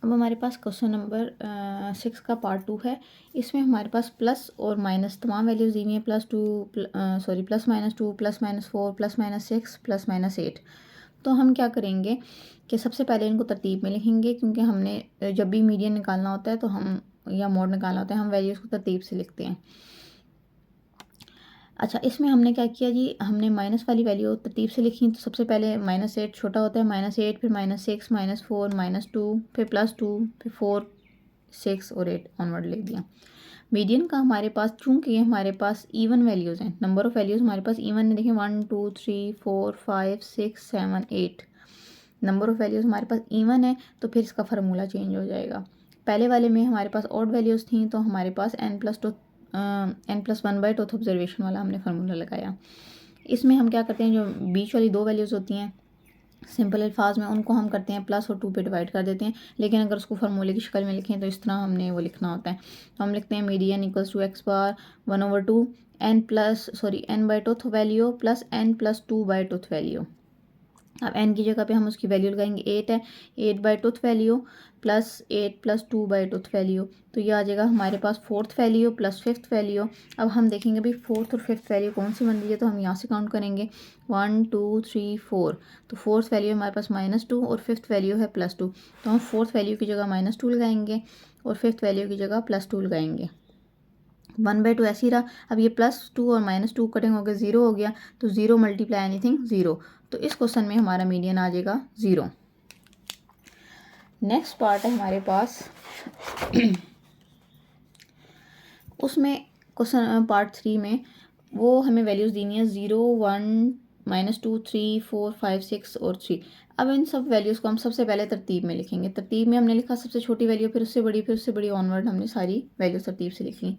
अब हमारे पास question number 6 का पार्ट 2 है। इसमें हमारे पास प्लस और माइनस तमाम वैल्यूज़ दी हुई हैं, plus minus 2, plus minus 4, plus minus 6, plus minus 8। तो हम क्या करेंगे कि सबसे पहले इनको तरतीब में लिखेंगे, क्योंकि हमने जब भी मीडियन निकालना होता है तो हम या मोड निकालना होता है हम वैल्यूज़ को तरतीब से लिखते हैं। अच्छा, इसमें हमने क्या किया जी, हमने माइनस वाली वैल्यू तरतीब से लिखी। तो सबसे पहले -8 छोटा होता है, -8, फिर -6, -4, -2, फिर +2, फिर 4, 6 और 8 ऑनवर्ड लिख दिया। मीडियन का हमारे पास, चूंकि हमारे पास इवन वैल्यूज़ हैं, नंबर ऑफ़ वैल्यूज़ हमारे पास इवन है। देखिए 1 2 3 4 5 6 7 8 नंबर ऑफ़ वैल्यूज़ हमारे पास इवन है, तो फिर इसका फार्मूला चेंज हो जाएगा। पहले वाले में हमारे पास ऑड वैल्यूज़ थी, तो हमारे पास n+1/2 ऑब्जर्वेशन वाला हमने फार्मूला लगाया। इसमें हम क्या करते हैं, जो बीच वाली 2 वैल्यूज़ होती हैं सिंपल अल्फाज में, उनको हम करते हैं प्लस और 2 पे डिवाइड कर देते हैं। लेकिन अगर उसको फार्मूले की शक्ल में लिखें तो इस तरह हमने वो लिखना होता है। तो हम लिखते हैं median equals to x bar 1/2 n/2 value plus n+2/2 value. अब n की जगह पे हम उसकी वैल्यू लगाएंगे 8 है, 8/2 वैल्यू प्लस 8+2/2 वैल्यू। तो ये आ जाएगा हमारे पास 4th value plus 5th value. अब हम देखेंगे भाई 4th और 5th वैल्यू कौन सी बन रही है, तो हम यहाँ से काउंट करेंगे 1 2 3 4। तो 4th वैल्यू हमारे पास -2 और 5th वैल्यू है +2। तो हम 4th वैल्यू की जगह -2 लगाएंगे और 5th वैल्यू की जगह +2 लगाएंगे। 1/2 ऐसे ही रहा। अब ये +2 और -2 कटिंग हो गया, 0 हो गया। तो 0 मल्टीप्लाई एनीथिंग 0। तो इस क्वेश्चन में हमारा मीडियन आ जाएगा 0। नेक्स्ट पार्ट है हमारे पास उसमें क्वेश्चन पार्ट 3 में वो हमें वैल्यूज़ देनी है 0 1 -2 3 4 5 6 और 3। अब इन सब वैल्यूज़ को हम सबसे पहले तरतीब में लिखेंगे। तरतीब में हमने लिखा सबसे छोटी वैल्यू, फिर उससे बड़ी, फिर उससे बड़ी ऑनवर्ड हमने सारी वैल्यूज़ तरतीब से लिख ली।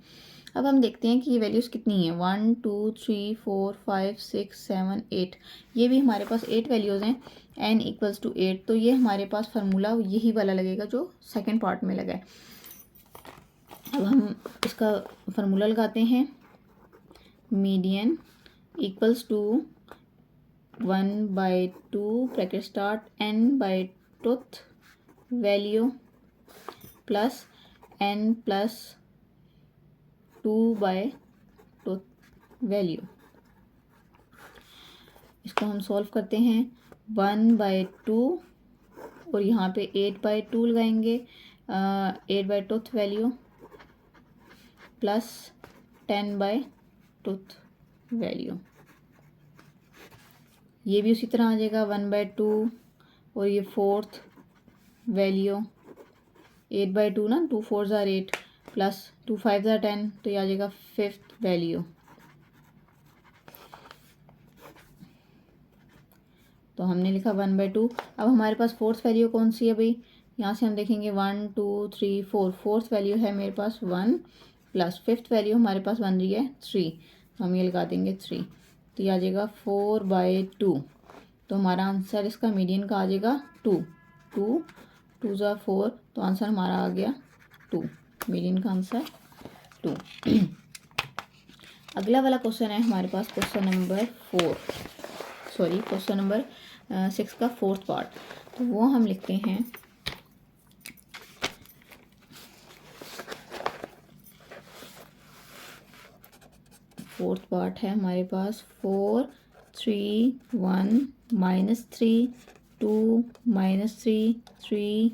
अब हम देखते हैं कि ये वैल्यूज़ कितनी हैं, 1 2 3 4 5 6 7 8। ये भी हमारे पास 8 वैल्यूज़ हैं, n इक्वल्स टू 8। तो ये हमारे पास फार्मूला यही वाला लगेगा जो सेकेंड पार्ट में लगा है। अब हम इसका फार्मूला लगाते हैं, median equals to 1/2 bracket start n/2 value plus n+2/2 value. इसको हम सॉल्व करते हैं, 1/2 और यहाँ पे 8/2 लगाएंगे, 8/2 वैल्यू प्लस 10/2 वैल्यू। ये भी उसी तरह आ जाएगा 1/2 और ये 4th वैल्यू 8/2 ना, 2 4 ज़ार 8 प्लस 2 5 ज़ार 10। तो ये आ जाएगा 5th वैल्यू। तो हमने लिखा 1/2। अब हमारे पास 4th वैल्यू कौन सी है भाई, यहाँ से हम देखेंगे 1 2 3 4। 4th वैल्यू है मेरे पास 1 प्लस 5th वैल्यू हमारे पास बन रही है 3। तो हम ये लगा देंगे 3। तो ये आ जाएगा 4/2। तो हमारा आंसर इसका मीडियन का आ जाएगा 2 2 2 ज़ार 4। तो आंसर हमारा आ गया 2, मीडियन का आंसर 2। अगला वाला क्वेश्चन है हमारे पास क्वेश्चन नंबर 6 का 4th पार्ट। तो वो हम लिखते हैं, फोर्थ पार्ट है हमारे पास 4 3 1 -3 2 -3 3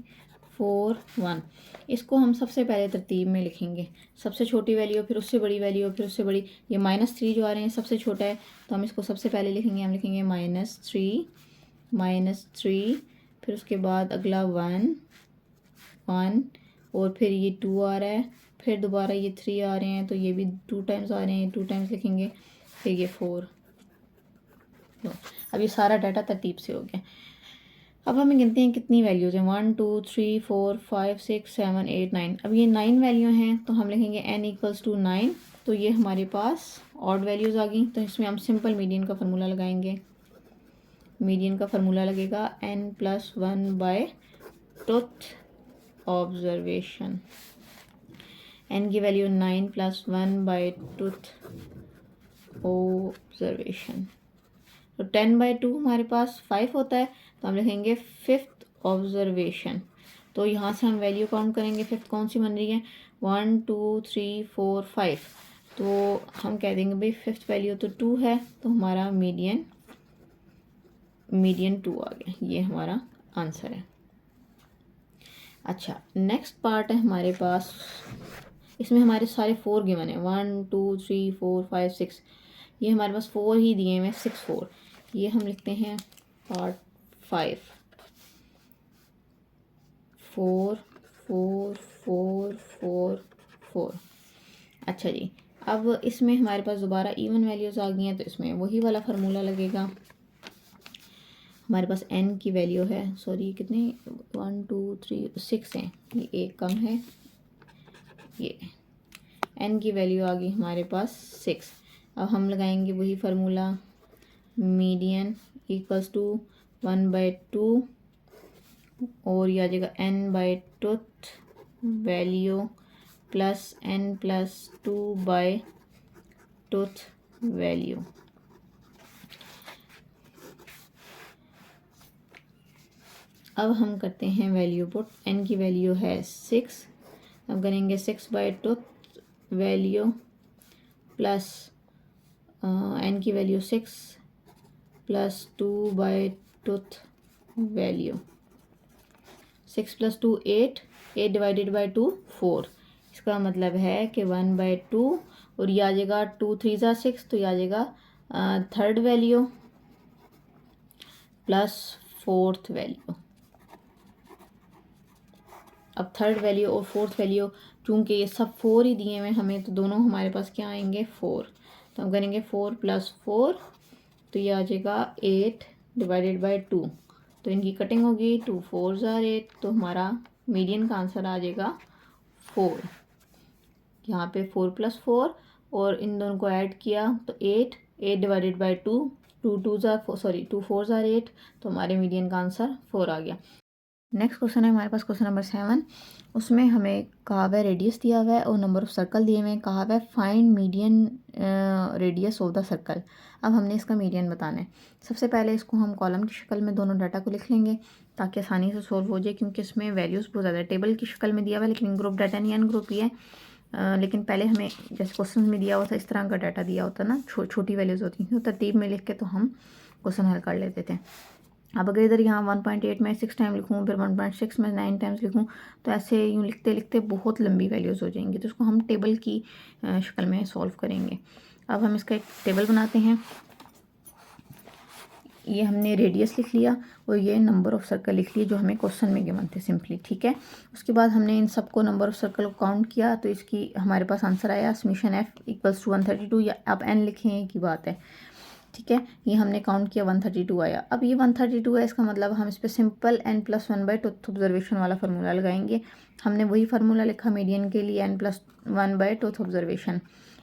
4 1। इसको हम सबसे पहले तरतीब में लिखेंगे, सबसे छोटी वैल्यू फिर उससे बड़ी वैल्यू फिर उससे बड़ी। ये -3 जो आ रहे हैं सबसे छोटा है, तो हम इसको सबसे पहले लिखेंगे, हम लिखेंगे -3 फिर उसके बाद अगला 1 1 और फिर ये 2 आ रहा है, फिर दोबारा ये 3 आ रहे हैं, तो ये भी 2 टाइम्स आ रहे हैं, 2 टाइम्स लिखेंगे, फिर ये 4। तो अब ये सारा डाटा तरतीब से हो गया। अब हमें गिनते हैं कितनी वैल्यूज़ हैं, 1 2 3 4 5 6 7 8 9। अब ये 9 वैल्यू हैं, तो हम लिखेंगे n इक्वल्स टू 9। तो ये हमारे पास ऑड वैल्यूज़ आ गई। तो इसमें हम सिंपल मीडियन का फार्मूला लगाएंगे। मीडियन का फार्मूला लगेगा n+1/2 ऑब्जर्वेशन। n की वैल्यू 9 + 1/2 ऑब्जर्वेशन। तो 10/2 हमारे पास 5 होता है, तो हम लिखेंगे 5th ऑब्जर्वेशन। तो यहाँ से हम वैल्यू काउंट करेंगे, फिफ्थ कौन सी बन रही है, 1 2 3 4 5, तो हम कह देंगे भाई फिफ्थ वैल्यू तो 2 है, तो हमारा मीडियन 2 आ गया, ये हमारा आंसर है। अच्छा, नेक्स्ट पार्ट है हमारे पास, इसमें हमारे सारे 4 गिवन है, 1 2 3 4 5 6, ये हमारे पास 4 ही दिए हुए, 6 4, ये हम लिखते हैं पार्ट 5, 4 4 4 4 4। अच्छा जी, अब इसमें हमारे पास दोबारा इवन वैल्यूज़ आ गई हैं, तो इसमें वही वाला फार्मूला लगेगा। हमारे पास n की वैल्यू है, सॉरी कितने, 1 2 3 6 हैं, ये एक कम है, ये n की वैल्यू आ गई हमारे पास 6। अब हम लगाएंगे वही फार्मूला, मीडियन इक्वल्स टू 1/2 और ये आ जाएगा n/2 value plus n+2/2 value. अब हम करते हैं वैल्यू पुट, n की वैल्यू है 6, अब करेंगे 6/2 वैल्यू प्लस n की value 6 plus 2/2 value, 6 + 2 8, 8 divided by 2 4, इसका मतलब है कि 1/2 और ये आ जाएगा 2 3 ज़ा 6, तो ये आ जाएगा third value plus fourth value. अब थर्ड वैल्यू और फोर्थ वैल्यू, चूँकि ये सब 4 ही दिए हुए हमें, तो दोनों हमारे पास क्या आएंगे 4, तो हम करेंगे 4 + 4, तो ये आ जाएगा 8 डिवाइडेड बाई 2, तो इनकी कटिंग होगी, 2 4 ज़ा 8, तो हमारा मीडियन का आंसर आ जाएगा 4। यहाँ पे 4 + 4 और इन दोनों को ऐड किया तो 8, 8 डिवाइडेड बाई 2, 2 2 ज़ा सॉरी 2 4 ज़ा 8, तो हमारे मीडियन का आंसर 4 आ गया। नेक्स्ट क्वेश्चन है हमारे पास क्वेश्चन नंबर 7, उसमें हमें कहा हुआ है रेडियस दिया हुआ है और नंबर ऑफ सर्कल दिए हुए हैं, कहा हुआ है find median radius of the circle. अब हमने इसका मीडियन बताना है। सबसे पहले इसको हम कॉलम की शक्ल में दोनों डाटा को लिख लेंगे ताकि आसानी से सॉल्व हो जाए, क्योंकि इसमें वैल्यूज़ बहुत ज़्यादा टेबल की शक्ल में दिया हुआ है, लेकिन ग्रुप डाटा नहीं एन ग्रुप ही है। लेकिन पहले हमें जैसे क्वेश्चन में दिया हुआ था इस तरह का डाटा दिया होता ना, छोटी वैल्यूज़ होती थी, तो तरतीब में लिख के तो हम क्वेश्चन हल कर लेते थे। अब अगर इधर यहाँ 1.8 में 6 टाइम लिखूँ, फिर 1.6 में 9 टाइम्स लिखूँ, तो ऐसे यूँ लिखते लिखते बहुत लंबी वैल्यूज़ हो जाएंगी, तो उसको हम टेबल की शक्ल में सॉल्व करेंगे। अब हम इसका एक टेबल बनाते हैं। ये हमने रेडियस लिख लिया और ये नंबर ऑफ सर्कल लिख लिए जो हमें क्वेश्चन में गिवन थे सिंपली, ठीक है। उसके बाद हमने इन सबको नंबर ऑफ सर्कल को काउंट किया, तो इसकी हमारे पास आंसर आया समीशन f = 132, या आप n लिखें एक ही बात है, ठीक है। ये हमने काउंट किया 132 आया। अब ये 132 है, इसका मतलब हम इस पर सिंपल n+1/2 ऑब्जर्वेशन वाला फार्मूला लगाएंगे। हमने वही फार्मूला लिखा मीडियन के लिए, n+1/2 ऑब्जर्वेशन।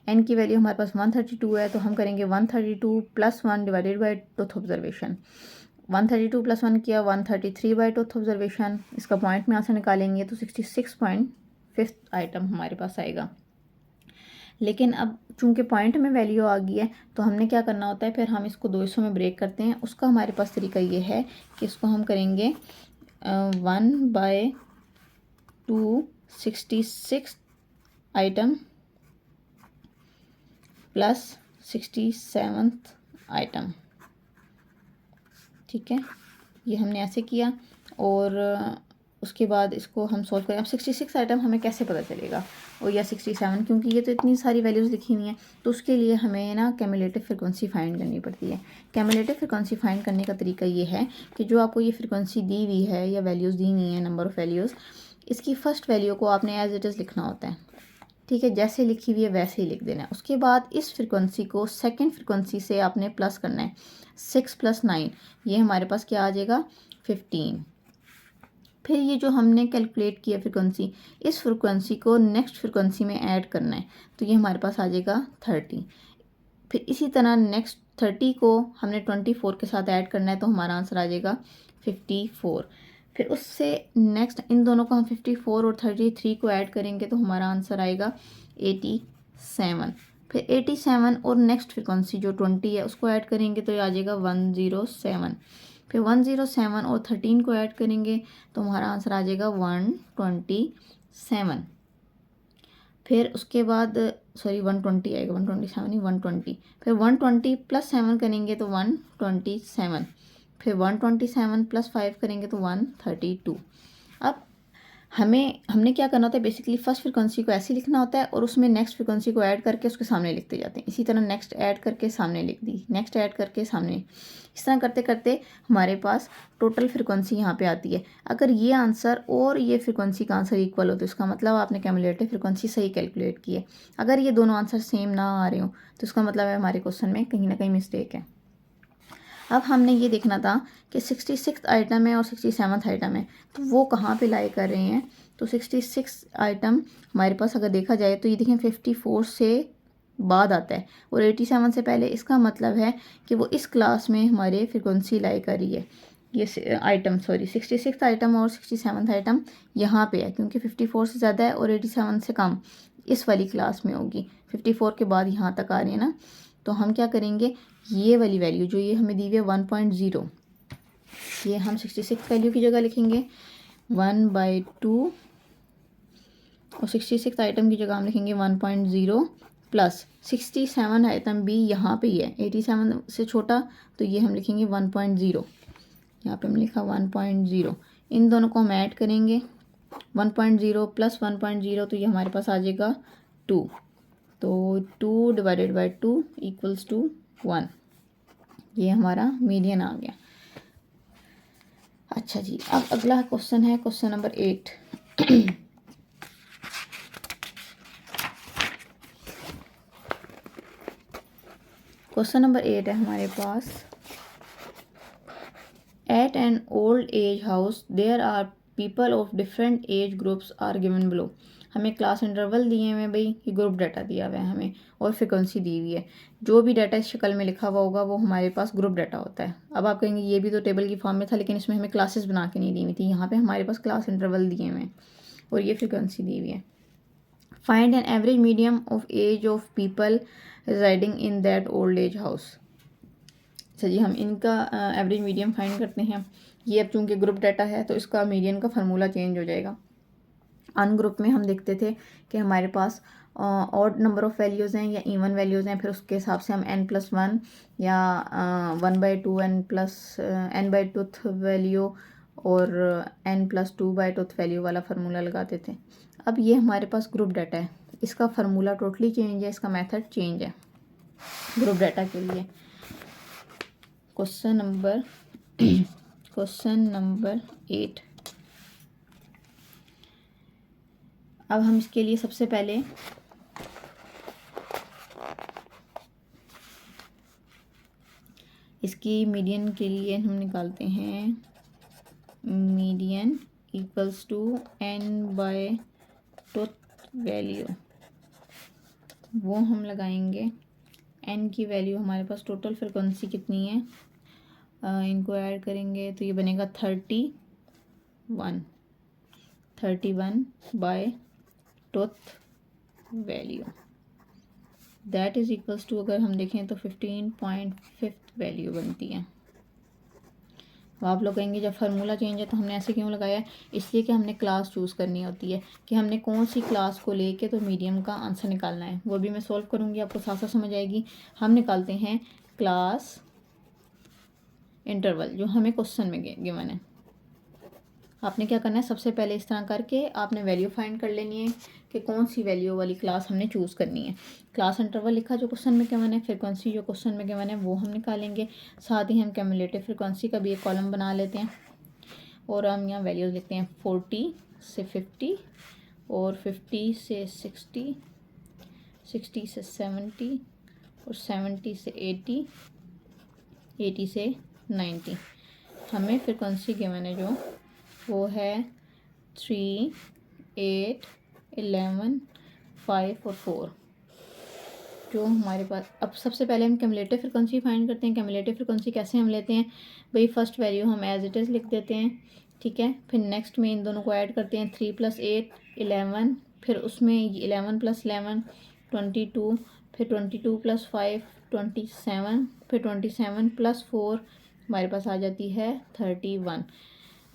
n की वैल्यू हमारे पास 132 है, तो हम करेंगे 132 + 1 डिवाइडेड बाई 2 ऑब्जर्वेशन। 132 + 1 किया 133/2 ऑब्जर्वेशन। इसका पॉइंट में आंसर निकालेंगे तो 66.5 आइटम हमारे पास आएगा। लेकिन अब चूंकि पॉइंट में वैल्यू आ गई है, तो हमने क्या करना होता है, फिर हम इसको 2 हिस्सों में ब्रेक करते हैं। उसका हमारे पास तरीका ये है कि इसको हम करेंगे 1/266 आइटम प्लस 67 आइटम, ठीक है। ये हमने ऐसे किया और उसके बाद इसको हम सॉल्व करें। अब 66 आइटम हमें कैसे पता चलेगा, और या 67, क्योंकि ये तो इतनी सारी वैल्यूज़ लिखी हुई हैं, तो उसके लिए हमें ना कैमुलेटिव फ्रिक्वेंसी फाइंड करनी पड़ती है। कैमुलेटिव फ्रिक्वेंसी फाइंड करने का तरीका ये है कि जो आपको ये फ्रिक्वेंसी दी हुई है या वैल्यूज़ दी हुई हैं, नंबर ऑफ़ वैल्यूज़, इसकी फ़र्स्ट वैल्यू को आपने एज इट इज़ लिखना होता है, ठीक है। जैसे लिखी हुई है वैसे ही लिख देना है। उसके बाद इस फ्रिक्वेंसी को सेकेंड फ्रिक्वेंसी से आपने प्लस करना है। 6 + 9, ये हमारे पास क्या आ जाएगा 15। फिर ये जो हमने कैलकुलेट किया फ्रिक्वेंसी, इस फ्रिक्वेंसी को नेक्स्ट फ्रिक्वेंसी में ऐड करना है, तो ये हमारे पास आ जाएगा 30। फिर इसी तरह नेक्स्ट 30 को हमने 24 के साथ ऐड करना है, तो हमारा आंसर आ जाएगा 54। फिर उससे नेक्स्ट इन दोनों को हम 54 और 33 को ऐड करेंगे, तो हमारा आंसर आएगा 87। फिर 87 और नेक्स्ट फ्रिक्वेंसी जो 20 है उसको ऐड करेंगे, तो ये आ जाएगा 107। फिर 107 और 13 को ऐड करेंगे तो हमारा आंसर आ जाएगा 127। फिर उसके बाद सॉरी 120 आएगा, 127 नहीं 120। फिर 120 प्लस 7 करेंगे तो 127। फिर 127 प्लस 5 करेंगे तो 132। अब हमने क्या करना होता है, बेसिकली फर्स्ट फ्रिक्वेंसी को ऐसे लिखना होता है और उसमें नेक्स्ट फ्रिक्वेंसी को ऐड करके उसके सामने लिखते जाते हैं। इसी तरह नेक्स्ट ऐड करके सामने लिख दी, नेक्स्ट ऐड करके सामने, इस तरह करते करते हमारे पास टोटल फ्रिक्वेंसी यहाँ पे आती है। अगर ये आंसर और ये फ्रिक्वेंसी का आंसर इक्वल हो तो इसका मतलब आपने क्यूमुलेटिव फ्रिक्वेंसी सही कैलकुलेट की है। अगर ये दोनों आंसर सेम ना आ रहे हो तो इसका मतलब है हमारे क्वेश्चन में कहीं ना कहीं मिस्टेक है। अब हमने ये देखना था कि 66 आइटम है और 67 आइटम है, तो वो कहाँ पे लाई कर रहे हैं। तो 66 आइटम हमारे पास अगर देखा जाए तो ये देखें 54 से बाद आता है और 87 से पहले। इसका मतलब है कि वो इस क्लास में हमारे फ्रिक्वेंसी लाई कर रही है। ये आइटम 66 आइटम और 67 आइटम यहाँ पे है, क्योंकि 54 से ज़्यादा है और 87 से कम इस वाली क्लास में होगी। 54 के बाद यहाँ तक आ रही है ना, तो हम क्या करेंगे, ये वाली वैल्यू जो ये हमें दी हुई है 1.0, ये हम 66 वैल्यू की जगह लिखेंगे 1/2 और 66 आइटम की जगह हम लिखेंगे 1.0 प्लस 67 आइटम भी यहाँ पे ही है, 87 से छोटा, तो ये हम लिखेंगे 1.0। यहाँ पे हमने लिखा 1.0। इन दोनों को हम ऐड करेंगे 1.0 प्लस 1.0, तो ये हमारे पास आ जाएगा 2। तो 2 डिवाइडेड बाई 2 इक्वल्स टू 1। ये हमारा मीडियन आ गया। अच्छा जी, अब अगला क्वेश्चन है क्वेश्चन नंबर 8। क्वेश्चन नंबर 8 है हमारे पास, at an old age house there are people of different age groups are given below. हमें क्लास इंटरवल दिए हुए हैं भाई, ये ग्रुप डाटा दिया हुआ है हमें और फ्रिक्वेंसी दी हुई है। जो भी डाटा इस शक्ल में लिखा हुआ होगा वो हमारे पास ग्रुप डाटा होता है। अब आप कहेंगे ये भी तो टेबल की फॉर्म में था, लेकिन इसमें हमें क्लासेस बना के नहीं दी हुई थी। यहाँ पे हमारे पास क्लास इंटरवल दिए हुए हैं और ये फ्रिक्वेंसी दी हुई है। Find an average medium of age of people residing in that old age house. अच्छा जी, हम इनका एवरेज मीडियम फाइंड करते हैं। ये अब चूँकि ग्रुप डाटा है तो इसका मीडियन का फार्मूला चेंज हो जाएगा। अन ग्रुप में हम देखते थे कि हमारे पास ऑड नंबर ऑफ वैल्यूज़ हैं या इवन वैल्यूज़ हैं, फिर उसके हिसाब से हम n+1 या 1/2 n/2 वैल्यू और n+2/2 वैल्यू वाला फार्मूला लगाते थे। अब ये हमारे पास ग्रुप डाटा है, इसका फार्मूला टोटली चेंज है, इसका मेथड चेंज है ग्रुप डाटा के लिए। Question number 8। अब हम इसके लिए सबसे पहले इसकी मीडियन के लिए हम निकालते हैं median equals to n/2 value. वो हम लगाएंगे, n की वैल्यू हमारे पास टोटल फ्रिक्वेंसी कितनी है, इनको ऐड करेंगे तो ये बनेगा 31/2 value. That is equals to, अगर हम देखें तो 15.5 वैल्यू बनती है। अब आप लोग कहेंगे जब फार्मूला चेंज है तो हमने ऐसे क्यों लगाया, इसलिए कि हमने क्लास चूज़ करनी होती है कि हमने कौन सी क्लास को लेके तो मीडियम का आंसर निकालना है। वो भी मैं सॉल्व करूँगी, आपको साथ साथ समझ आएगी। हम निकालते हैं क्लास इंटरवल जो हमें क्वेश्चन में गिवन है। आपने क्या करना है, सबसे पहले इस तरह करके आपने वैल्यू फाइंड कर लेनी है कि कौन सी वैल्यू वाली क्लास हमने चूज़ करनी है। क्लास इंटरवल लिखा जो क्वेश्चन में गिवन है, फ्रिक्वेंसी जो क्वेश्चन में गिवन है वो हम निकालेंगे। साथ ही हम क्यूमुलेटिव फ्रिक्वेंसी का भी एक कॉलम बना लेते हैं और हम यहाँ वैल्यूज़ लिखते हैं 40 से 50 और 50 से 60, 60 से 70 और 70 से 80, 80 से 90। हमें फ्रिक्वेंसी गिवन है जो वो है 3, 8, 11, 5 और 4 जो हमारे पास। अब सबसे पहले हम क्यूमुलेटिव फ्रिक्वेंसी फाइंड करते हैं। क्यूमुलेटिव फ्रिक्वेंसी कैसे हम लेते हैं भाई, फर्स्ट वैल्यू हम एज इट इज़ लिख देते हैं, ठीक है। फिर नेक्स्ट में इन दोनों को ऐड करते हैं, 3 + 8 11, फिर उसमें 11 + 11 22, फिर 22 + 5 27, फिर 27 + 4 हमारे पास आ जाती है 31।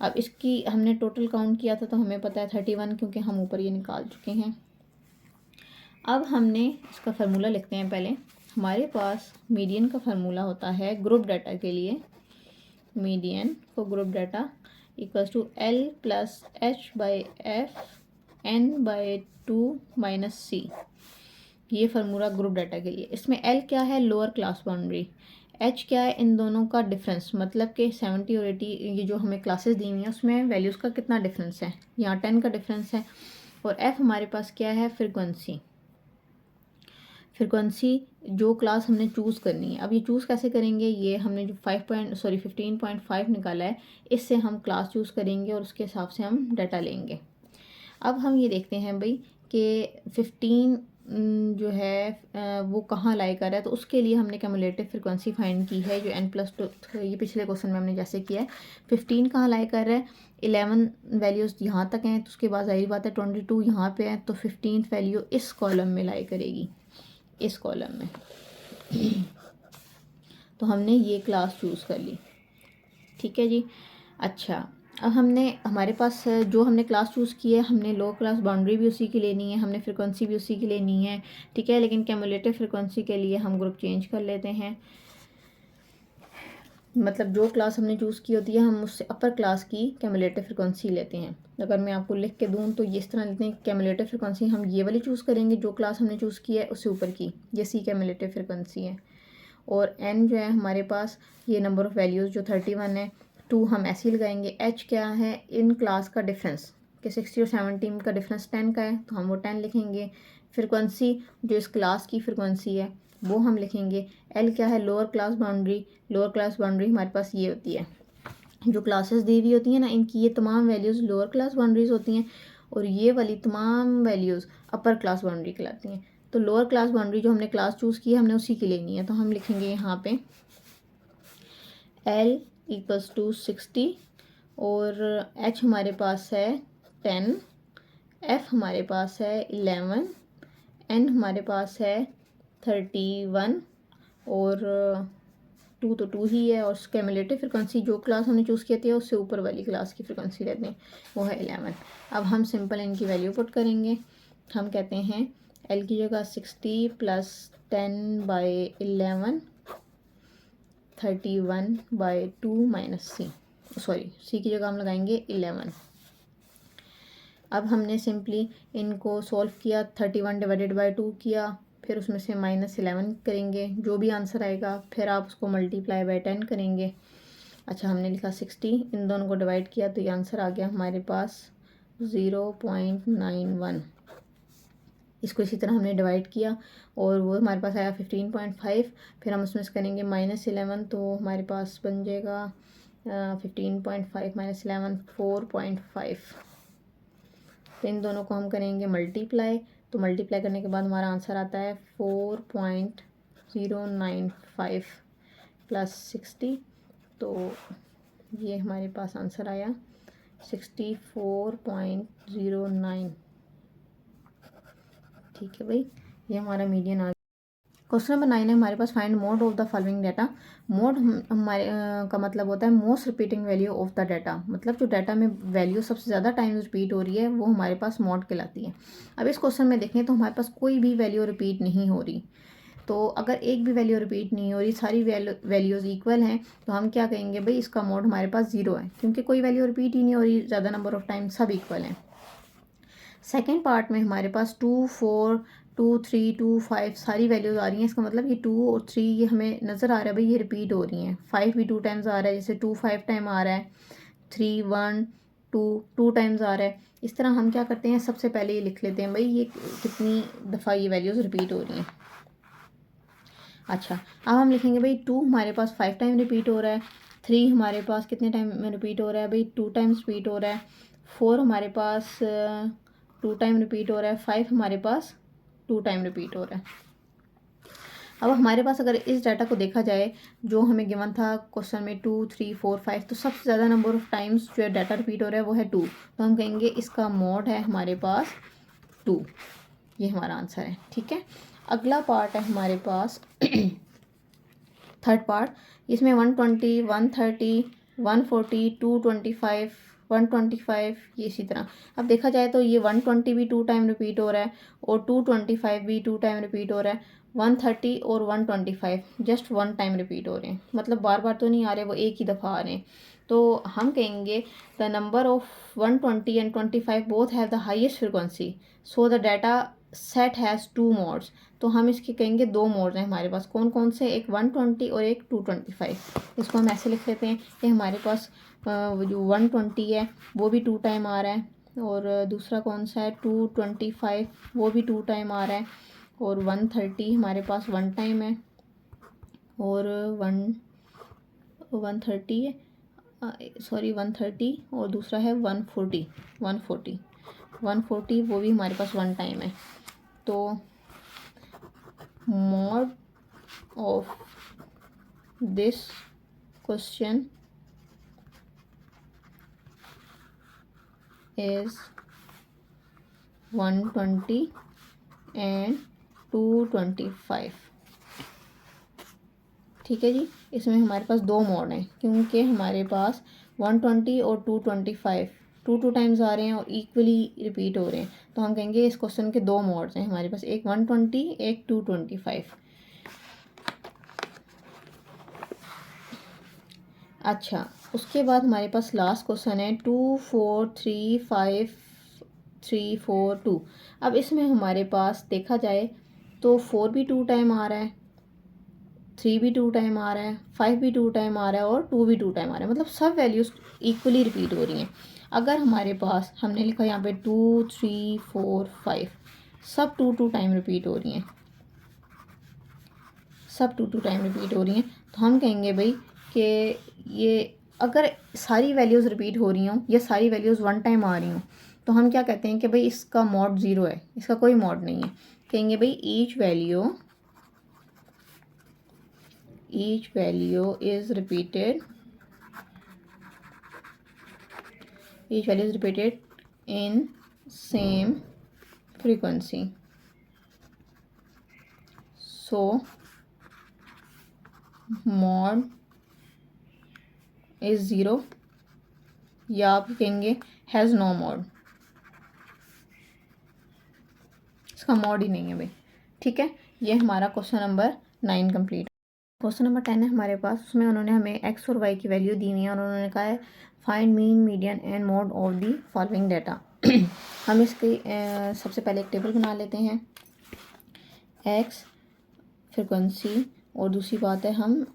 अब इसकी हमने टोटल काउंट किया था तो हमें पता है 31, क्योंकि हम ऊपर ये निकाल चुके हैं। अब हमने इसका फार्मूला लिखते हैं पहले। हमारे पास मीडियन का फार्मूला होता है ग्रुप डाटा के लिए, median for group data equals to L plus H by F N by 2 minus C. ये फार्मूला ग्रुप डाटा के लिए। इसमें एल क्या है, लोअर क्लास बाउंड्री। एच क्या है, इन दोनों का डिफरेंस, मतलब कि 70 और 80 ये जो हमें क्लासेस दी हुई हैं उसमें वैल्यूज़ का कितना डिफरेंस है, यहाँ 10 का डिफरेंस है। और एफ हमारे पास क्या है, फ्रिक्वेंसी। फ्रिक्वेंसी जो क्लास हमने चूज़ करनी है। अब ये चूज़ कैसे करेंगे, ये हमने जो 15.5 निकाला है, इससे हम क्लास चूज़ करेंगे और उसके हिसाब से हम डाटा लेंगे। अब हम ये देखते हैं भाई कि 15 जो है वो कहाँ लाई कर रहा है, तो उसके लिए हमने क्यूमुलेटिव फ्रिक्वेंसी फाइंड की है जो n+2, ये पिछले क्वेश्चन में हमने जैसे किया है। 15 कहाँ लाई कर रहा है, 11 वैल्यूज़ यहाँ तक हैं, तो उसके बाद ज़ाहिर बात है 22 यहाँ पे है, तो 15th वैल्यू इस कॉलम में लाई करेगी, इस कॉलम में। तो हमने ये क्लास चूज़ कर ली, ठीक है जी। अच्छा, अब हमने हमारे पास जो हमने क्लास चूज़ की है, हमने लो क्लास बाउंड्री भी उसी की लेनी है, हमने फ्रिक्वेंसी भी उसी की लेनी है, ठीक है। लेकिन क्यूमुलेटिव फ्रिक्वेंसी के लिए हम ग्रुप चेंज कर लेते हैं। मतलब जो क्लास हमने चूज़ की होती है हम उससे अपर क्लास की क्यूमुलेटिव फ्रिक्वेंसी लेते हैं। अगर मैं आपको लिख के दूँ तो ये इस तरह लेते हैं, क्यूमुलेटिव फ्रिक्वेंसी हम ये वाली चूज़ करेंगे जो क्लास हमने चूज़ की है उससे ऊपर की, ये सी क्यूमुलेटिव फ्रिक्वेंसी है। और एन जो है हमारे पास ये नंबर ऑफ़ वैल्यूज़ जो 31 है, 2 हम ऐसे ही लगाएंगे। एच क्या है, इन क्लास का डिफरेंस, कि 60 और 70 का डिफरेंस 10 का है तो हम वो 10 लिखेंगे। फ्रिक्वेंसी जो इस क्लास की फ्रिक्वेंसी है वो हम लिखेंगे। एल क्या है, lower class boundary. Lower class boundary हमारे पास ये होती है, जो क्लासेस दी हुई होती हैं ना, इनकी ये तमाम वैल्यूज़ लोअर क्लास बाउंड्रीज होती हैं और ये वाली तमाम वैल्यूज़ अपर क्लास बाउंड्री कहलाती हैं। तो लोअर क्लास बाउंड्री जो हमने क्लास चूज़ की है हमने उसी की लेनी है, तो हम लिखेंगे यहाँ पे L इक्वल्स टू 60 और H हमारे पास है 10, F हमारे पास है 11, N हमारे पास है 31 और 2 तो 2 ही है, और क्यूमुलेटिव फ्रिक्वेंसी जो क्लास हमने चूज़ की थी उससे ऊपर वाली क्लास की फ्रिक्वेंसी लेते हैं, वो है 11। अब हम सिंपल इनकी वैल्यू पुट करेंगे। हम कहते हैं L की जगह 60 plus 10 by 11, 31 by 2 minus c, sorry c की जगह हम लगाएंगे 11। अब हमने सिंपली इनको सॉल्व किया, 31 डिवाइडेड बाई 2 किया, फिर उसमें से -11 करेंगे, जो भी आंसर आएगा फिर आप उसको मल्टीप्लाई बाई 10 करेंगे। अच्छा, हमने लिखा 60, इन दोनों को डिवाइड किया तो ये आंसर आ गया हमारे पास 0.91। इसको इसी तरह हमने डिवाइड किया और वो हमारे पास आया 15.5। फिर हम उसमें से करेंगे -11 तो हमारे पास बन जाएगा 15.5 -11 4.5। तो इन दोनों को हम करेंगे मल्टीप्लाई, तो मल्टीप्लाई करने के बाद हमारा आंसर आता है 4.095 प्लस 60, तो ये हमारे पास आंसर आया 64.09। ठीक है भाई, ये हमारा मीडियन आ गया। क्वेश्चन नंबर 9 है हमारे पास, find mode of the following data. Mode हमारे का मतलब होता है most repeating value of the data, मतलब जो डाटा में वैल्यू सबसे ज़्यादा टाइम रिपीट हो रही है वो हमारे पास मोड कहलाती है। अब इस क्वेश्चन में देखें तो हमारे पास कोई भी वैल्यू रिपीट नहीं हो रही, तो अगर एक भी वैल्यू रिपीट नहीं हो रही, सारी वैल्यूज़ इक्वल हैं, तो हम क्या कहेंगे भाई इसका मोड हमारे पास 0 है, क्योंकि कोई वैल्यू रिपीट ही नहीं हो रही, ज़्यादा नंबर ऑफ टाइम सब इक्वल हैं। सेकेंड पार्ट में हमारे पास 2 4 2 3 2 5 सारी वैल्यूज़ आ रही हैं, इसका मतलब ये 2 और 3 ये हमें नज़र आ रहा है भाई ये रिपीट हो रही हैं। 5 भी 2 टाइम्स आ रहा है, जैसे 2 5 टाइम आ रहा है, 3 1 2 2 टाइम्स आ रहा है। इस तरह हम क्या करते हैं, सबसे पहले ये लिख लेते हैं भाई ये कितनी दफ़ा ये वैल्यूज़ रिपीट हो रही हैं। अच्छा, अब हम लिखेंगे भाई 2 हमारे पास 5 टाइम रिपीट हो रहा है, 3 हमारे पास कितने टाइम में रिपीट हो रहा है भाई 2 टाइम्स रिपीट हो रहा है, 4 हमारे पास 2 टाइम रिपीट हो रहा है, 5 हमारे पास 2 टाइम रिपीट हो रहा है। अब हमारे पास अगर इस डाटा को देखा जाए जो हमें गिवन था क्वेश्चन में 2 3 4 5, तो सबसे ज़्यादा नंबर ऑफ टाइम्स जो डाटा रिपीट हो रहा है वो है 2, तो हम कहेंगे इसका मोड है हमारे पास 2। ये हमारा आंसर है, ठीक है। अगला पार्ट है हमारे पास थर्ड पार्ट, इसमें 120, 130, 140, 225, 125, ये इसी तरह। अब देखा जाए तो ये 120 भी 2 टाइम रिपीट हो रहा है और 225 भी 2 टाइम रिपीट हो रहा है, 130 और 125 जस्ट 1 टाइम रिपीट हो रहे हैं, मतलब बार बार तो नहीं आ रहे, वो एक ही दफ़ा आ रहे हैं। तो हम कहेंगे the number of 120 and 25 both have the highest frequency, so the data set has 2 modes. तो हम इसके कहेंगे 2 मोड्स हैं हमारे पास, कौन कौन से, एक 120 और एक 225। इसको हम ऐसे लिख लेते हैं कि हमारे पास जो 120 है वो भी 2 टाइम आ रहा है, और दूसरा कौन सा है 225, वो भी 2 टाइम आ रहा है, और 130 हमारे पास 1 टाइम है, और 130 है, सॉरी 130, और दूसरा है 140, 140 वो भी हमारे पास 1 टाइम है। तो mod of this question is 120 and 225। ठीक है जी, इसमें हमारे पास 2 मोड हैं क्योंकि हमारे पास 120 और 225 2 टाइम्स आ रहे हैं और इक्वली रिपीट हो रहे हैं। तो हम कहेंगे इस क्वेश्चन के 2 मोड्स हैं हमारे पास, एक 120 एक 225। अच्छा, उसके बाद हमारे पास लास्ट क्वेश्चन है 2 4 3 5 3 4 2। अब इसमें हमारे पास देखा जाए तो 4 भी 2 टाइम आ रहा है, 3 भी 2 टाइम आ रहा है, 5 भी 2 टाइम आ रहा है और 2 भी 2 टाइम आ रहा है, मतलब सब वैल्यूज़ इक्वली रिपीट हो रही हैं। अगर हमारे पास हमने लिखा यहाँ पे 2 3 4 5 सब 2 टाइम रिपीट हो रही हैं, सब 2 टाइम रिपीट हो रही हैं, तो हम कहेंगे भाई कि ये अगर सारी वैल्यूज़ रिपीट हो रही हों या सारी वैल्यूज़ 1 टाइम आ रही हों, तो हम क्या कहते हैं कि भाई इसका मॉड 0 है, इसका कोई मॉड नहीं है। कहेंगे भाई each value is repeated in same frequency, so mod is 0, या आप कहेंगे हैज़ नो मॉड, इसका मॉड ही नहीं है भाई। ठीक है, ये हमारा question number 9 complete. Question number 10 है हमारे पास, उसमें उन्होंने हमें एक्स और वाई की वैल्यू दी हुई है और उन्होंने कहा है find mean median and mode of the following data. हम इसकी सबसे पहले एक टेबल बना लेते हैं, एक्स फ्रिक्वेंसी, और दूसरी बात है हम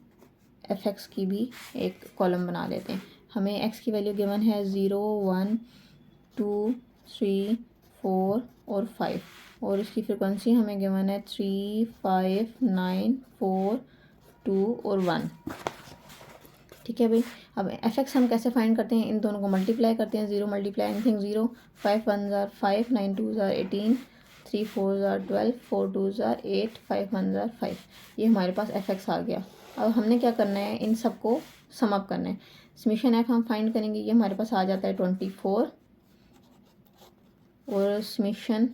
एफ एक्स की भी एक कॉलम बना लेते हैं। हमें एक्स की वैल्यू गिवन है 0 1 2 3 4 और 5, और इसकी फ्रिक्वेंसी हमें गिवन है 3 5 9 4 2 और 1। ठीक है भाई, अब एफ एक्स हम कैसे फाइंड करते हैं, इन दोनों को मल्टीप्लाई करते हैं, 0 मल्टीप्लाई एनीथिंग 0, 5 1 ज़ार 5, 9 2 ज़ार 18, 3 4 ज़ार 12, 4 2 ज़ार 8, 5 1 ज़ार 5। ये हमारे पास एफ एक्स आ गया। अब हमने क्या करना है, इन सब को सम अप करना है। समीशन एफ हम फाइंड करेंगे, ये हमारे पास आ जाता है 24, और समीशन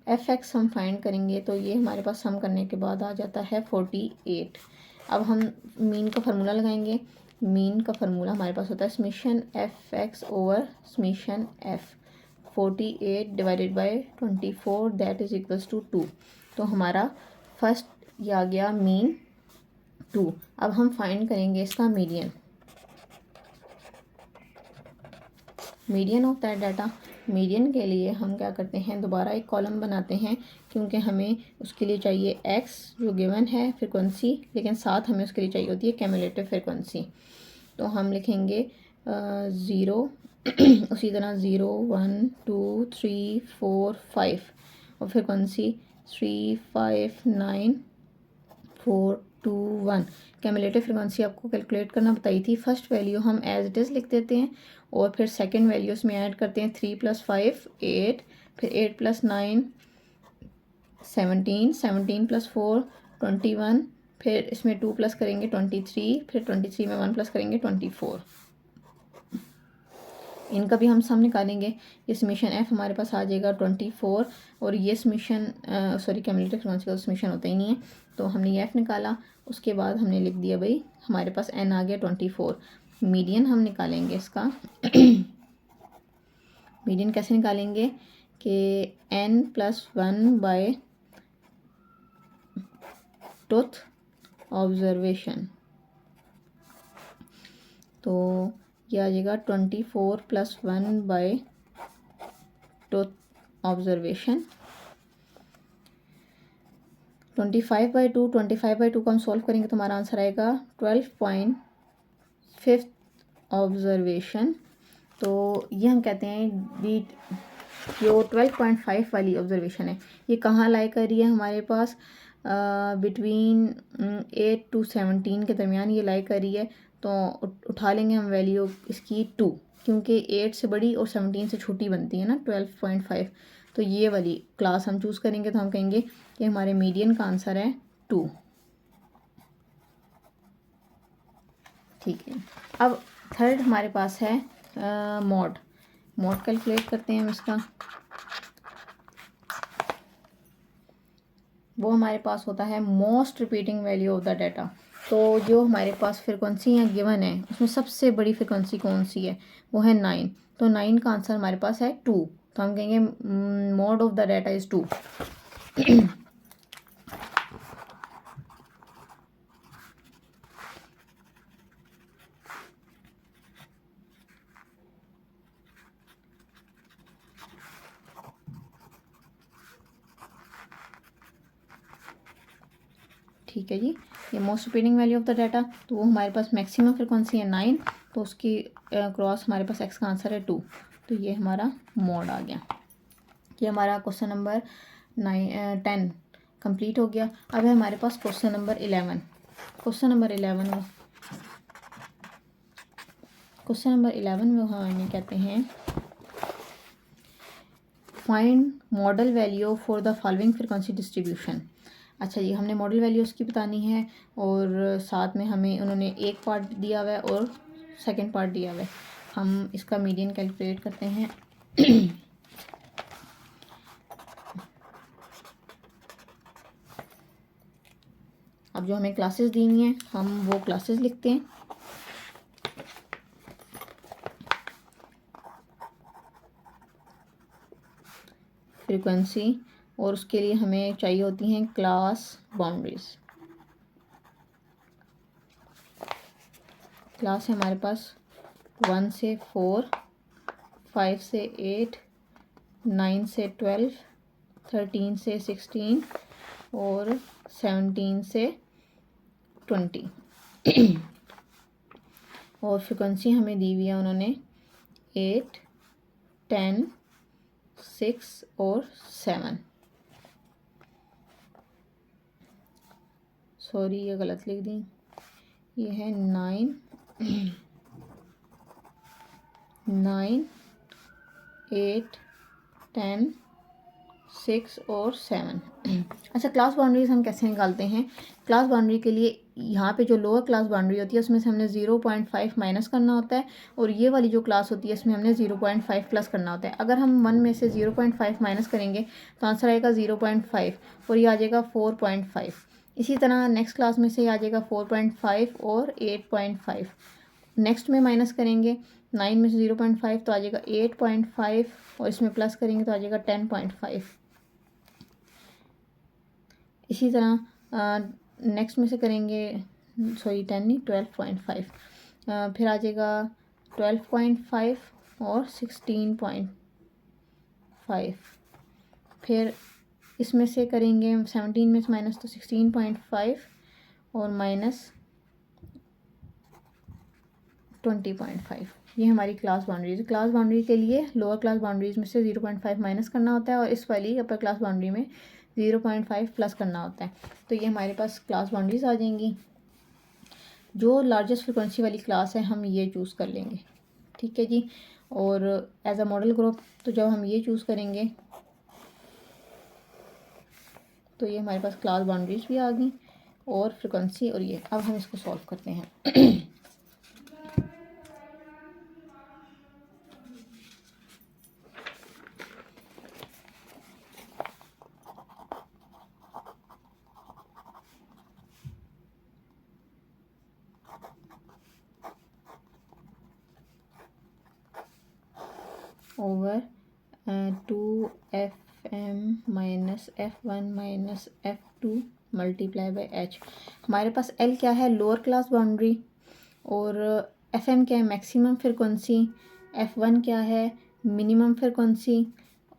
एफ एक्स हम फाइंड करेंगे तो ये हमारे पास सम करने के बाद आ जाता है 48। अब हम मीन का फार्मूला लगाएंगे, मीन का फार्मूला हमारे पास होता है summation f x over summation f, 48 divided by 24 that is equals to 2। तो हमारा फर्स्ट ये आ गया मीन 2। अब हम फाइंड करेंगे इसका median, median of that data. Median के लिए हम क्या करते हैं, दोबारा एक कॉलम बनाते हैं क्योंकि हमें उसके लिए चाहिए एक्स जो गिवन है फ्रिक्वेंसी, लेकिन साथ हमें उसके लिए चाहिए होती है कैमुलेटिव फ्रिक्वेंसी। तो हम लिखेंगे 0 उसी तरह 0 1 2 3 4 5 और फ्रिक्वेंसी 3 5 9 4 2 1। कैमुलेटिव फ्रिक्वेंसी आपको कैलकुलेट करना बताई थी। फर्स्ट वैल्यू हम एज इट इज़ लिख देते हैं और फिर सेकंड वैल्यू इसमें ऐड करते हैं 3 + 5 8, फिर 8 + 9 17, 17 + 4 21, फिर इसमें 2 प्लस करेंगे 23, फिर 23 में 1 प्लस करेंगे 24। इनका भी हम सम निकालेंगे। ये समीशन एफ हमारे पास आ जाएगा 24 और ये समीशन सॉरी क्यूमुलेटिव फ्रीक्वेंसी का समीशन होता ही नहीं है, तो हमने ये एफ निकाला। उसके बाद हमने लिख दिया भाई हमारे पास एन आ गया 24। मीडियन हम निकालेंगे इसका मीडियन कैसे निकालेंगे कि n plus 1 by twoth observation, तो यह आ जाएगा 24 प्लस 1 बाय टूथ ऑब्जर्वेशन। 25/2 को हम सॉल्व करेंगे तो हमारा आंसर आएगा 12.5 ऑब्जर्वेशन। तो ये हम कहते हैं दी जो 12.5 वाली ऑब्जर्वेशन है ये कहाँ लाई कर रही है हमारे पास बिटवीन 8 to 17 के दरमियान ये लाई कर रही है। तो उठा लेंगे हम वैल्यू इसकी 2, क्योंकि 8 से बड़ी और 17 से छोटी बनती है ना 12.5। तो ये वाली क्लास हम चूज़ करेंगे तो हम कहेंगे कि हमारे मीडियन का आंसर है 2। ठीक है, अब थर्ड हमारे पास है मॉड कैलकुलेट करते हैं हम इसका। वो हमारे पास होता है most repeating value of the data. तो जो हमारे पास फ्रिक्वेंसी गिवन है उसमें सबसे बड़ी फ्रिक्वेंसी कौन सी है, वो है 9। तो 9 का आंसर हमारे पास है 2, तो हम कहेंगे mode of the data is 2। ठीक है जी, ये most repeating value of the data, तो वो हमारे पास मैक्सिमम फ्रिक्वेंसी है 9, तो उसकी क्रॉस हमारे पास एक्स का आंसर है 2। तो ये हमारा मोड आ गया। ये हमारा क्वेश्चन नंबर 10 कंप्लीट हो गया। अब है हमारे पास क्वेश्चन नंबर 11। क्वेश्चन नंबर 11 में हमें कहते हैं find model value for the following frequency distribution. अच्छा जी, हमने मॉडल वैल्यू उसकी बतानी है और साथ में हमें उन्होंने एक पार्ट दिया हुआ है और सेकंड पार्ट दिया हुआ है। हम इसका मीडियन कैलकुलेट करते हैं। अब जो हमें क्लासेस दी हुई हैं हम वो क्लासेस लिखते हैं। फ्रीक्वेंसी, और उसके लिए हमें चाहिए होती हैं क्लास बाउंड्रीज। क्लास है हमारे पास 1 से 4, 5 से 8, 9 से 12, 13 से 16 और 17 से 20। और फ्रिक्वेंसी हमें दी हुई है उन्होंने 8, 10, 6 और 7। सॉरी ये गलत लिख दी, ये है 9, 8, 10, 6 और 7। अच्छा, क्लास बाउंड्रीज हम कैसे निकालते हैं? क्लास बाउंड्री के लिए यहाँ पे जो लोअर क्लास बाउंड्री होती है उसमें से हमने 0.5 माइनस करना होता है, और ये वाली जो क्लास होती है इसमें हमने 0.5 प्लस करना होता है। अगर हम 1 में से 0.5 माइनस करेंगे तो आंसर आएगा 0.5 और ये आ जाएगा 4.5। इसी तरह नेक्स्ट क्लास में से ये आ जाएगा 4.5 और 8.5। नेक्स्ट में माइनस करेंगे 9 में से 0.5 तो आ जाएगा 8.5 और इसमें प्लस करेंगे तो आ जाएगा 10.5। इसी तरह नेक्स्ट में से करेंगे, सॉरी 10 नहीं 12.5, फिर आ जाएगा 12.5 और 16.5। फिर इसमें से करेंगे 17 में से माइनस तो 16.5 और माइनस 20.5। ये हमारी क्लास बाउंड्रीज। क्लास बाउंड्री के लिए लोअर क्लास बाउंड्रीज में से 0.5 माइनस करना होता है और इस वाली अपर क्लास बाउंड्री में 0.5 प्लस करना होता है। तो ये हमारे पास क्लास बाउंड्रीज आ जाएंगी। जो लार्जेस्ट फ्रिक्वेंसी वाली क्लास है हम ये चूज़ कर लेंगे। ठीक है जी, और एज अ मॉडल ग्रुप तो जब हम ये चूज़ करेंगे तो ये हमारे पास क्लास बाउंड्रीज भी आ गई और फ्रिक्वेंसी, और ये अब हम इसको सॉल्व करते हैं। Over 2fm minus f1 minus f2 multiply by h। हमारे पास l क्या है, लोअर क्लास बाउंड्री, और fm क्या है, मैक्सिमम फ्रिक्वेंसी, f1 क्या है, मिनिमम फ्रिक्वेंसी,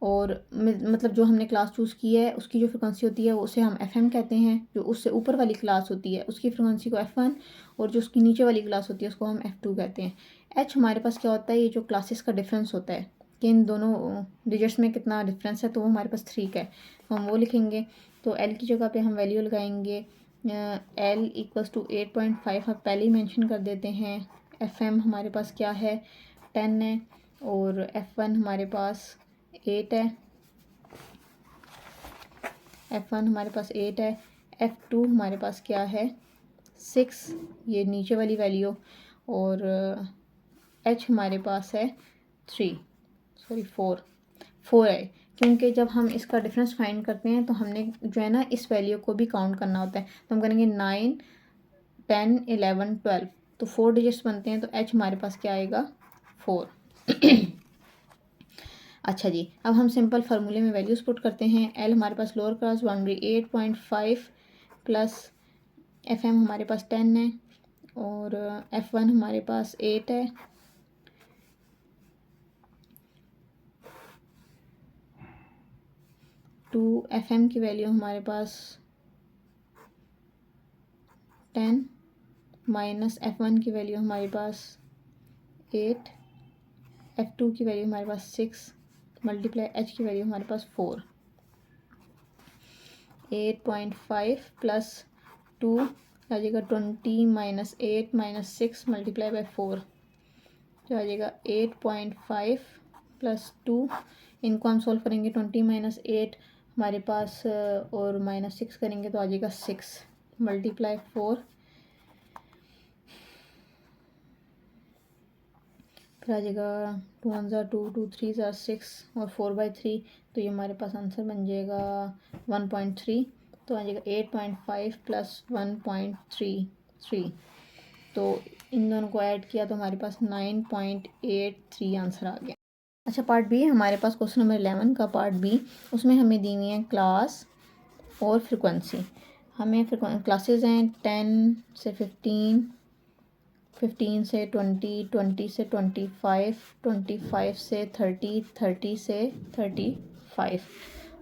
और मतलब जो हमने क्लास चूज़ की है उसकी जो फ्रिक्वेंसी होती है उसे हम fm कहते हैं, जो उससे ऊपर वाली क्लास होती है उसकी फ्रिक्वेंसी को f1, और जो उसकी नीचे वाली क्लास होती है उसको हम f2 कहते हैं। h हमारे पास क्या होता है, ये जो क्लासेस का डिफरेंस होता है कि इन दोनों डिजिट्स में कितना डिफरेंस है, तो वो हमारे पास 3 का है, तो हम वो लिखेंगे। तो l की जगह पे हम वैल्यू लगाएंगे l इक्वल्स टू 8.5 आप पहले ही मेंशन कर देते हैं। fm हमारे पास क्या है, 10 है, और f1 हमारे पास 8 है, f1 हमारे पास 8 है, f2 हमारे पास क्या है 6, ये नीचे वाली वैल्यू, और h हमारे पास है 4 है, क्योंकि जब हम इसका डिफरेंस फाइंड करते हैं तो हमने जो है ना इस वैल्यू को भी काउंट करना होता है, तो हम करेंगे 9 10 11 12, तो 4 डिजिट्स बनते हैं, तो h हमारे पास क्या आएगा 4। अच्छा जी, अब हम सिंपल फार्मूले में वैल्यूज़ पुट करते हैं। l हमारे पास lower class boundary 8.5 plus fm हमारे पास 10 है, और f1 हमारे पास 8 है, टू fm की वैल्यू हमारे पास 10 माइनस f1 की वैल्यू हमारे पास 8, f2 की वैल्यू हमारे पास 6 मल्टीप्लाई h की वैल्यू हमारे पास 4। 8.5 प्लस 2 आ जाएगा 20 माइनस 8 माइनस 6 मल्टीप्लाई बाई 4, जो आ जाएगा 8.5 प्लस 2, इनको हम सोल्व करेंगे 20 माइनस 8 हमारे पास और माइनस 6 करेंगे तो आ जाएगा 6 मल्टीप्लाई 4, फिर आ जाएगा 2 1 ज़ा 2 2 3 ज़ा 6 और 4/3, तो ये हमारे पास आंसर बन जाएगा 1.3, तो आ जाएगा 8.5 प्लस 1.33, तो इन दोनों को ऐड किया तो हमारे पास 9.83 आंसर आ गया। अच्छा, पार्ट बी हमारे पास क्वेश्चन नंबर 11 का पार्ट बी, उसमें हमें दी हुई है क्लास और फ्रिक्वेंसी। हमें क्लासेस हैं 10 से 15, 15 से 20, 20 से 25, 25 से 30, 30 से 35,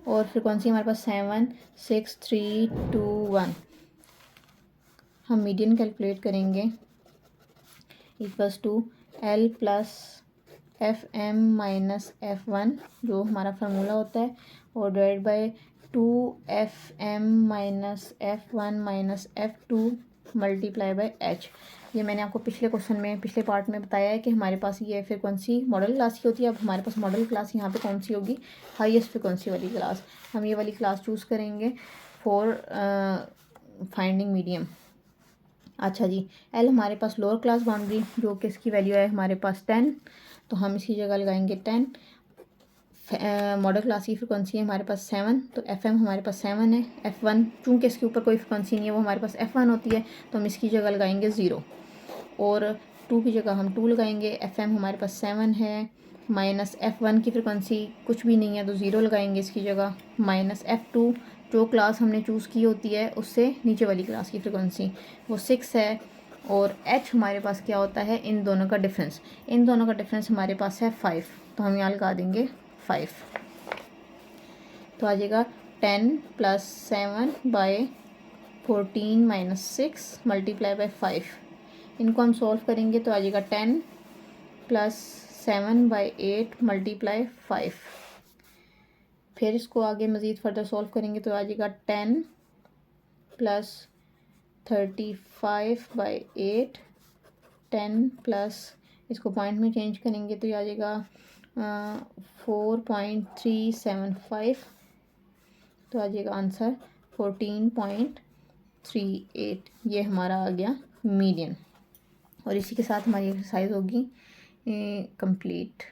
और फ्रिक्वेंसी हमारे पास 7 6 3 2 1। हम मीडियन कैलकुलेट करेंगे, equals to L plus FM minus F1 जो हमारा फार्मूला होता है, और divide by 2FM minus F1 minus F2 multiply by H। ये मैंने आपको पिछले क्वेश्चन में पिछले पार्ट में बताया है कि हमारे पास ये फ्रिक्वेंसी मॉडल क्लास की होती है। अब हमारे पास मॉडल क्लास यहाँ पे कौन सी होगी, हाईएस्ट फ्रिक्वेंसी वाली क्लास। हम ये वाली क्लास चूज़ करेंगे फॉर फाइंडिंग मीडियम। अच्छा जी, L हमारे पास लोअर क्लास बाउंड्री जो कि इसकी वैल्यू है हमारे पास 10, तो हम इसकी जगह लगाएंगे 10। मॉडल क्लास की फ्रिक्वेंसी है हमारे पास 7, तो FM हमारे पास 7 है। F1 चूँकि इसके ऊपर कोई फ्रिक्वेंसी नहीं है वो हमारे पास F1 होती है, तो हम इसकी जगह लगाएंगे 0, और 2 की जगह हम 2 लगाएंगे। FM हमारे पास 7 है, माइनस F1 की फ्रिक्वेंसी कुछ भी नहीं है तो 0 लगाएंगे इसकी जगह, माइनस F2 जो क्लास हमने चूज़ की होती है उससे नीचे वाली क्लास की फ्रिक्वेंसी वो 6 है, और H हमारे पास क्या होता है, इन दोनों का डिफरेंस, इन दोनों का डिफरेंस हमारे पास है 5, तो हम यहाँ लगा देंगे 5, तो आ जाएगा 10 plus 7 by 14 minus 6 multiply by 5। इनको हम सॉल्व करेंगे तो आ जाएगा 10 प्लस 7 बाई 8 मल्टीप्लाई 5। फिर इसको आगे मज़ीद फर्दर सॉल्व करेंगे तो आ जाएगा 10 प्लस 35 बाई 8, 10 प्लस इसको पॉइंट में चेंज करेंगे तो आ जाएगा 4.375, तो आ जाएगा आंसर 14.38। ये हमारा आ गया मीडियन, और इसी के साथ हमारी एक्सरसाइज होगी कंप्लीट।